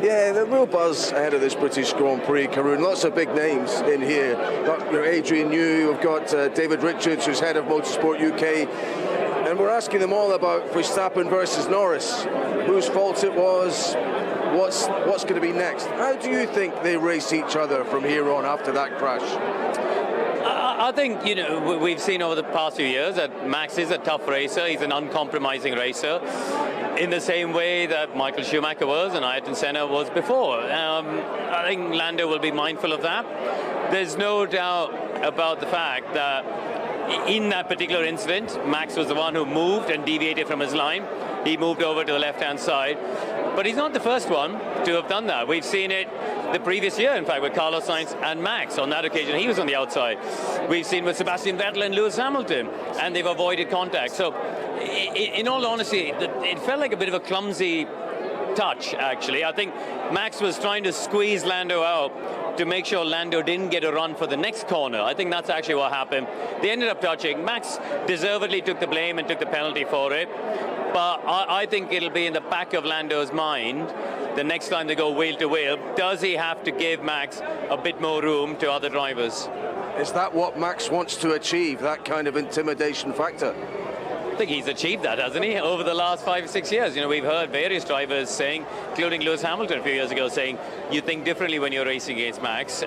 Yeah, the real buzz ahead of this British Grand Prix, Karun. Lots of big names in here. Got Adrian Newey, we've got David Richards, who's head of Motorsport UK. And we're asking them all about Verstappen versus Norris, whose fault it was, what's going to be next. How do you think they race each other from here on after that crash? I think, we've seen over the past few years that Max is a tough racer. He's an uncompromising racer in the same way that Michael Schumacher was and Ayrton Senna was before. I think Lando will be mindful of that. There's no doubt about the fact that in that particular incident, Max was the one who moved and deviated from his line. He moved over to the left-hand side. But he's not the first one to have done that. We've seen it the previous year, in fact, with Carlos Sainz and Max. On that occasion, he was on the outside. We've seen with Sebastian Vettel and Lewis Hamilton, and they've avoided contact. So, in all honesty, it felt like a bit of a clumsy touch, actually. I think Max was trying to squeeze Lando out to make sure Lando didn't get a run for the next corner. I think that's actually what happened. They ended up touching. Max deservedly took the blame and took the penalty for it. But I think it'll be in the back of Lando's mind the next time they go wheel to wheel. Does he have to give Max a bit more room to other drivers? Is that what Max wants to achieve, that kind of intimidation factor? I think he's achieved that, hasn't he, over the last 5 or 6 years. We've heard various drivers saying, including Lewis Hamilton a few years ago, saying you think differently when you're racing against Max.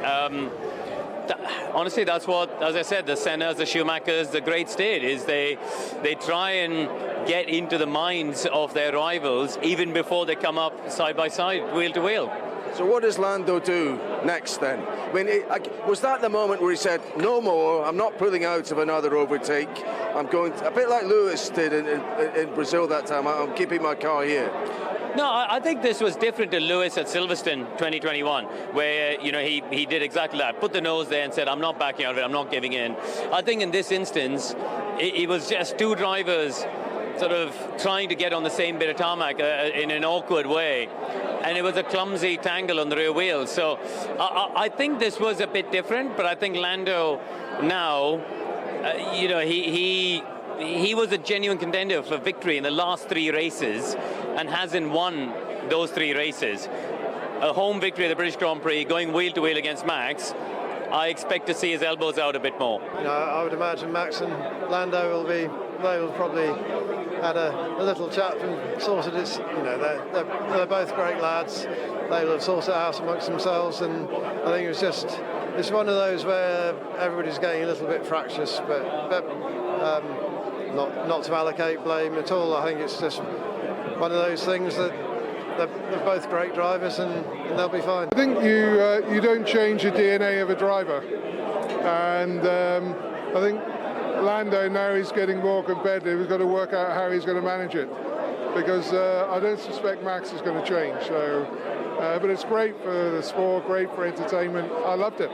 Honestly, that's what, as I said, the Sennas, the Schumachers, the greats did, is they try and get into the minds of their rivals even before they come up side by side, wheel to wheel. So what does Lando do next then? I mean, was that the moment where he said, no more, I'm not pulling out of another overtake, I'm going to, a bit like Lewis did in Brazil that time, I'm keeping my car here? No, I think this was different to Lewis at Silverstone 2021, where he did exactly that, put the nose there and said, I'm not backing out of it, I'm not giving in. I think in this instance, it was just two drivers sort of trying to get on the same bit of tarmac in an awkward way, and it was a clumsy tangle on the rear wheel. So I think this was a bit different, but I think Lando now, he was a genuine contender for victory in the last 3 races and hasn't won those 3 races. A home victory at the British Grand Prix, going wheel to wheel against Max, I expect to see his elbows out a bit more. I would imagine Max and Lando they will probably had a little chat and sorted it. They're both great lads. They will have sorted it out amongst themselves, and I think it's one of those where everybody's getting a little bit fractious, but not to allocate blame at all. I think it's just one of those things that they're both great drivers and they'll be fine. I think you don't change the DNA of a driver, and I think Lando, now he's getting more competitive, he's got to work out how he's going to manage it, because I don't suspect Max is going to change. So, but it's great for the sport, great for entertainment. I loved it.